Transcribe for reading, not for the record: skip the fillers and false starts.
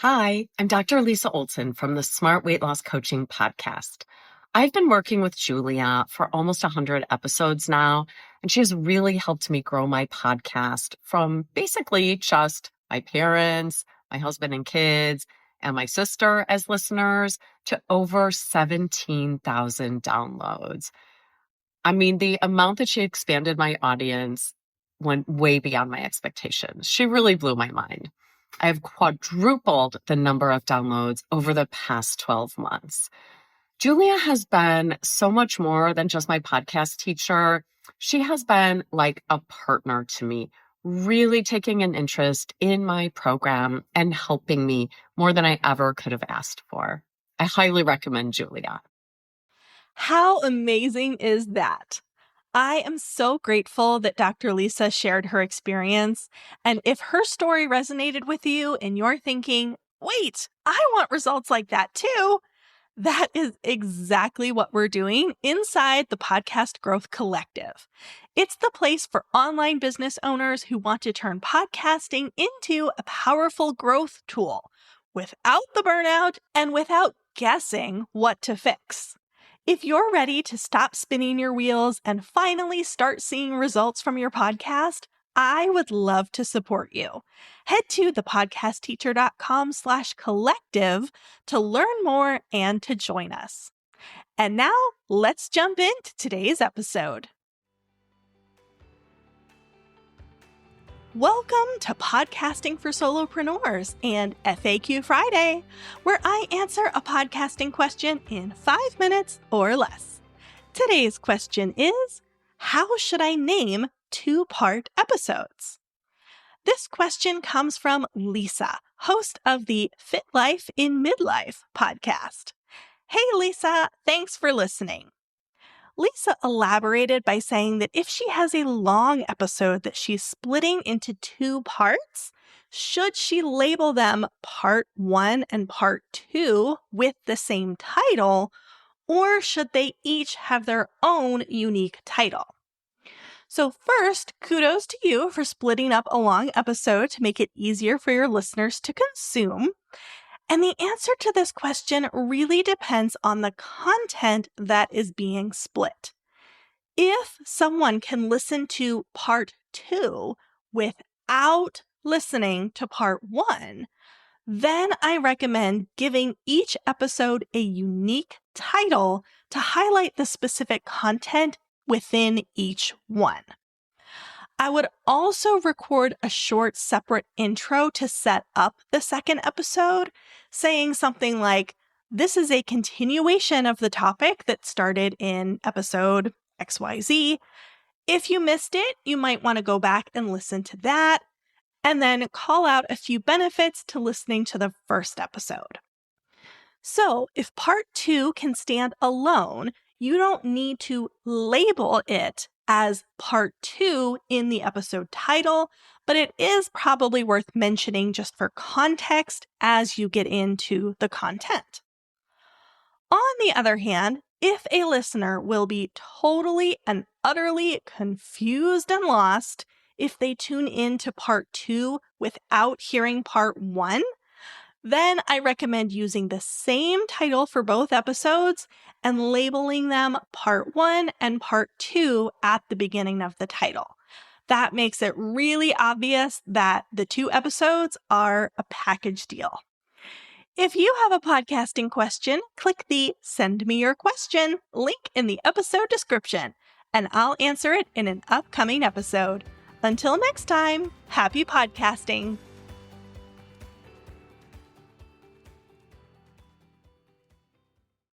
Hi, I'm Dr. Lisa Olson from the Smart Weight Loss Coaching Podcast. I've been working with Julia for almost 100 episodes now, and she has really helped me grow my podcast from basically just my parents, my husband and kids, and my sister as listeners to over 17,000 downloads. I mean, the amount that she expanded my audience went way beyond my expectations. She really blew my mind. I have quadrupled the number of downloads over the past 12 months. Julia has been so much more than just my podcast teacher. She has been like a partner to me, really taking an interest in my program and helping me more than I ever could have asked for. I highly recommend Julia. How amazing is that? I am so grateful that Dr. Lisa shared her experience. And if her story resonated with you and you're thinking, wait, I want results like that too, that is exactly what we're doing inside the Podcast Growth Collective. It's the place for online business owners who want to turn podcasting into a powerful growth tool without the burnout and without guessing what to fix. If you're ready to stop spinning your wheels and finally start seeing results from your podcast, I would love to support you. Head to thepodcastteacher.com/collective to learn more and to join us. And now let's jump into today's episode. Welcome to Podcasting for Solopreneurs and FAQ Friday, where I answer a podcasting question in 5 minutes or less. Today's question is, how should I name 2-part episodes? This question comes from Lisa, host of the Fit Life in Midlife podcast. Hey, Lisa, thanks for listening. Lisa elaborated by saying that if she has a long episode that she's splitting into 2 parts, should she label them Part 1 and Part 2 with the same title, or should they each have their own unique title? So first, kudos to you for splitting up a long episode to make it easier for your listeners to consume. And the answer to this question really depends on the content that is being split. If someone can listen to Part 2 without listening to Part 1, then I recommend giving each episode a unique title to highlight the specific content within each one. I would also record a short separate intro to set up the second episode, saying something like, this is a continuation of the topic that started in episode XYZ. If you missed it, you might want to go back and listen to that, and then call out a few benefits to listening to the first episode. So if Part 2 can stand alone, you don't need to label it as Part 2 in the episode title, but it is probably worth mentioning just for context as you get into the content. On the other hand, if a listener will be totally and utterly confused and lost if they tune in to Part 2 without hearing Part 1, then I recommend using the same title for both episodes and labeling them Part 1 and Part 2 at the beginning of the title. That makes it really obvious that the 2 episodes are a package deal. If you have a podcasting question, click the Send Me Your Question link in the episode description, and I'll answer it in an upcoming episode. Until next time, happy podcasting.